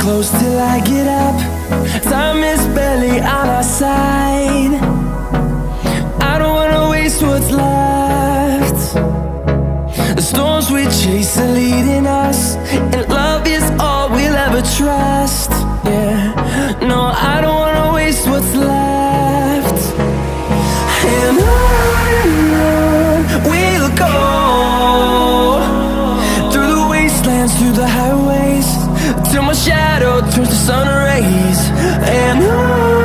close till I get up. Time is barely on our side. I don't wanna waste what's left. The storms we chase are leading us, and love is all we'll ever trust. Yeah, no, I don't wanna waste what's left. And on we'll go, through the wastelands, through the highways, till my shadow turns to sun rays. And on